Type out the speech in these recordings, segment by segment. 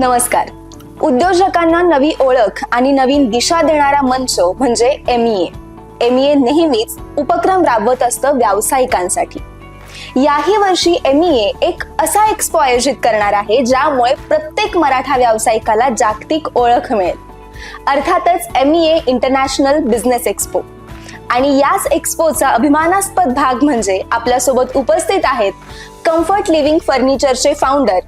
नमस्कार. उद्योजकांना नवी ओळख आणि नवीन दिशा देणारा मंच म्हणजे एमईए. एमईए नेहमीच उपक्रम राबवत असतं व्यावसायिकांसाठी. याही वर्षी एमईए एक असा एक्स्पो आयोजित करणार आहे ज्यामुळे प्रत्येक मराठा व्यावसायिकाला जागतिक ओळख मिळेल. अर्थातच एमईए इंटरनॅशनल बिझनेस एक्स्पो. आणि याच एक्स्पोचा अभिमानास्पद भाग म्हणजे आपल्यासोबत उपस्थित आहेत comfort living फर्निचरचे founder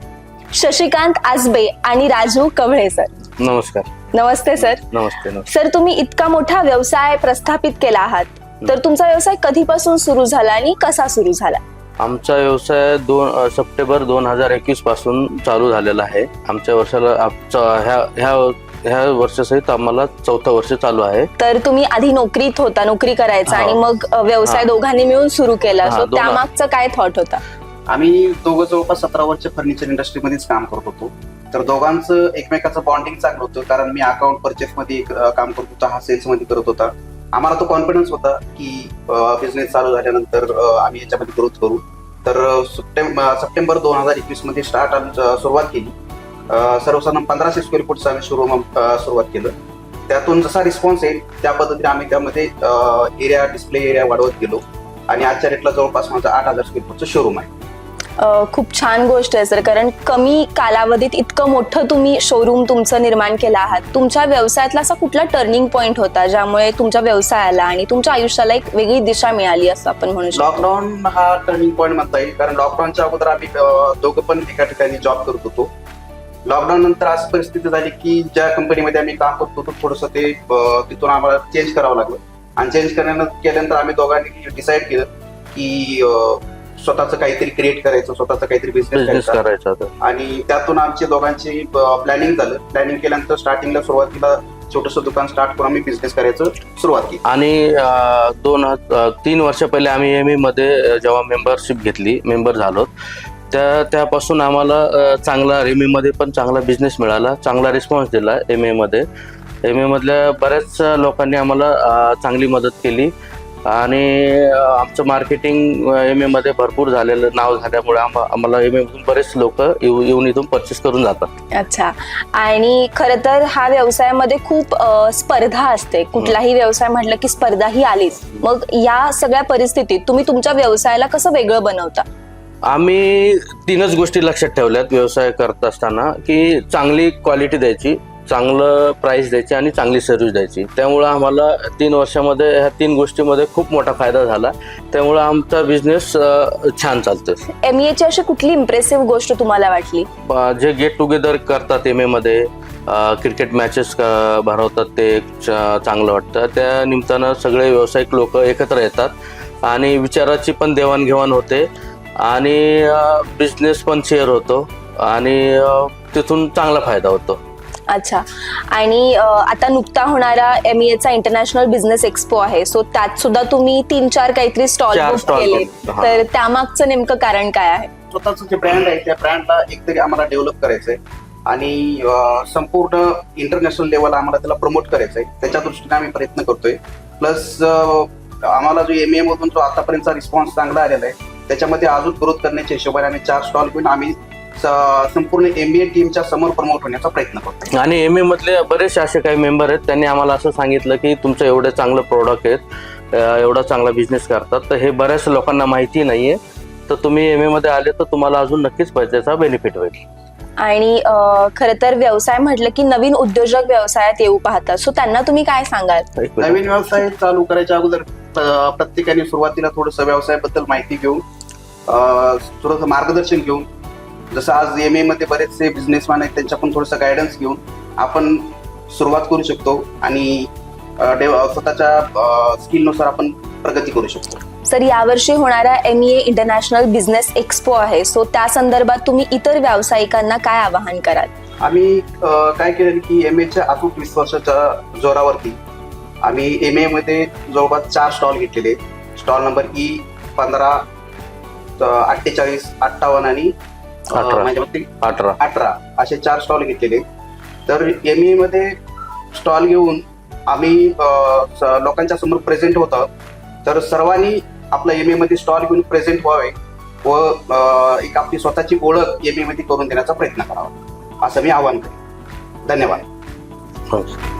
Shashikant Ajbe आणि राजू कवळे सर. नमस्कार. नमस्ते सर. नमस्ते. सर, तुम्ही इतका मोठा व्यवसाय प्रस्थापित केला आहात, तर तुमचा व्यवसाय कधीपासून सुरू झाला आणि कसा सुरू झाला? आमचा व्यवसाय 2 सप्टेंबर 2021 पासून चालू झालेला आहे. आमच्या वर्षाला ह्या वर्षासहित आम्हाला 4थं वर्ष चालू आहे. तर तुम्ही आधी नोकरीत होता, नोकरी करायचा आणि मग व्यवसाय दोघांनी मिळून सुरू केला. सो त्यामागचं काय थॉट होता? आम्ही दोघं जवळपास 17 वर्ष फर्निचर इंडस्ट्रीमध्येच काम करत होतो. तर दोघांचं एकमेकाचं बॉन्डिंग चांगलं होतं, कारण मी अकाउंट परचेस मध्ये काम करत होता, हा सेल्स मध्ये करत होता. आम्हाला तो कॉन्फिडन्स होता की बिझनेस चालू झाल्यानंतर आम्ही याच्यामध्ये ग्रोथ करू. तर सप्टेंबर 2021 मध्ये सुरुवात केली. सर्वसाधारण 1500 स्क्वेअर फूटचं आम्ही सुरुवात केलं. त्यातून जसा रिस्पॉन्स येईल त्या पद्धतीने आम्ही त्यामध्ये एरिया, डिस्प्ले एरिया वाढवत गेलो आणि आजच्या रेटला जवळपास माझं 8000 स्क्वेअर फूटचं शोरूम आहे. खूप छान गोष्ट आहे सर, कारण कमी कालावधीत इतकं मोठं तुम्ही शोरूम तुमचं निर्माण केलं आहात. तुमच्या व्यवसायातला असा कुठला टर्निंग पॉइंट होता ज्यामुळे तुमच्या व्यवसायाला आणि तुमच्या आयुष्याला एक वेगळी दिशा मिळाली असं आपण म्हणू शकतो? लॉकडाऊन हा टर्निंग पॉइंट म्हणता येईल, कारण लॉकडाऊनच्या अगोदर आम्ही दोघं पण एका ठिकाणी जॉब करत होतो. लॉकडाऊन नंतर अशी परिस्थिती झाली की ज्या कंपनीमध्ये आम्ही काम करत होतो थोडंसं ते तिथून आम्हाला चेंज करावं लागलं. आणि चेंज केल्यानंतर आम्ही दोघांनी डिसाईड केलं की स्वतःचं काहीतरी क्रिएट करायचं, स्वतःचं काहीतरी बिझनेस करायचं. आणि त्यातून आमची दोघांची प्लॅनिंग झालं. प्लॅनिंग केल्यानंतर स्टार्टिंगला सुरुवातीला छोटंसं दुकान स्टार्ट करून आम्ही बिझनेस करायचं सुरुवात केली. आणि 3 वर्ष पहिले आम्ही एमई मध्ये जेव्हा मेंबर झालो त्यापासून आम्हाला चांगला एमई मध्ये पण चांगला बिझनेस मिळाला, चांगला रिस्पॉन्स दिला. एमई मधल्या बऱ्याच लोकांनी आम्हाला चांगली मदत केली आणि आमचं मार्केटिंग एमए मध्ये भरपूर झालेलं नाव झाल्यामुळे आम्हाला एमए मधून बरेच लोक येऊन इथून परचेस करून जातात. अच्छा. आणि खरं तर हा व्यवसायामध्ये खूप स्पर्धा असते. कुठलाही व्यवसाय म्हटलं की स्पर्धा ही आलीच. मग या सगळ्या परिस्थितीत तुम्ही तुमच्या व्यवसायाला कसं वेगळं बनवता? आम्ही 3च गोष्टी लक्षात ठेवल्यात व्यवसाय करत असताना, की चांगली क्वालिटी द्यायची, चांगलं प्राइस द्यायची आणि चांगली सर्व्हिस द्यायची. त्यामुळं आम्हाला 3 वर्षामध्ये ह्या 3 गोष्टीमध्ये खूप मोठा फायदा झाला. त्यामुळं आमचा बिझनेस छान चालतोय. एमईएची अशी कुठली इम्प्रेसिव्ह गोष्ट तुम्हाला वाटली? जे गेट टुगेदर करतात एमए मध्ये, क्रिकेट मॅचेस भरवतात, ते चांगलं वाटतं. त्या निमित्तानं सगळे व्यावसायिक लोक एकत्र येतात आणि विचाराची पण देवाणघेवाण होते आणि बिझनेस पण शेअर होतो आणि तिथून चांगला फायदा होतो. अच्छा. आणि आता नुकता होणारा एमईएचा इंटरनॅशनल बिझनेस एक्स्पो आहे, सो त्यात सुद्धा तुम्ही 3-4 काहीतरी स्टॉल बुक केले. तर त्यामागचं नेमकं कारण काय आहे? स्वतःचं जे ब्रँड आहे त्या ब्रँडला एकतरी आम्हाला डेव्हलप करायचंय आणि संपूर्ण इंटरनॅशनल लेवलला आम्हाला त्याला प्रमोट करायचंय. त्याच्या दृष्टीने आम्ही प्रयत्न करतोय. प्लस आम्हाला जो एमईए मधून जो आतापर्यंतचा रिस्पॉन्स चांगला आलेला आहे त्याच्यामध्ये अजून ग्रोथ करण्याच्या हिशोबाने आम्ही 4 स्टॉल घेऊन आम्ही संपूर्ण एमबीए टीमच्या समोर प्रमोट होण्याचा प्रयत्न करतो. आणि एमए मधले बरेचसे असे काही मेंबर आहेत, त्यांनी आम्हाला असं सांगितलं की तुमचं एवढं चांगलं प्रोडक्ट आहेत, एवढा चांगला बिझनेस करतात, तर हे बऱ्याच लोकांना माहिती नाहीये. तर तुम्ही एमए मध्ये आले तर तुम्हाला अजून नक्कीच त्याचा बेनिफिट होईल. आणि खरं तर व्यवसाय म्हटलं की नवीन उद्योजक व्यवसायात येऊ पाहतात, सो त्यांना तुम्ही काय सांगाल? नवीन व्यवसाय चालू करायच्या अगोदर प्रत्येकाने सुरुवातीला थोडंसं व्यवसायाबद्दल माहिती घेऊन, थोडंसं मार्गदर्शन घेऊन, जसं आज एमए मध्ये बरेचसे बिझनेसमॅन आहेत त्यांच्या पण थोडंसं गायडन्स घेऊन आपण सुरुवात करू शकतो आणि स्वतःच्या स्किलनुसार आपण प्रगती करू शकतो. सर, यावर्षी होणारा एमईए इंटरनॅशनल बिझनेस एक्स्पो आहे, सो त्या संदर्भात तुम्ही इतर व्यावसायिकांना काय आवाहन कराल? आम्ही काय केलं की एमएच्या अचूक 20 वर्षाच्या जोरावरती आम्ही एमए मध्ये जवळपास 4 स्टॉल घेतलेले. स्टॉल नंबर E15, 48, 58 आणि 18 असे 4 स्टॉल घेतलेले. तर एमईए मध्ये स्टॉल घेऊन आम्ही लोकांच्या समोर प्रेझेंट होतो. तर सर्वांनी आपला एमए मध्ये स्टॉल घेऊन प्रेझेंट व्हावे व एक आपली स्वतःची ओळख एमए मध्ये करून देण्याचा प्रयत्न करावा. असं मी आवाहन करेन. धन्यवाद. हो.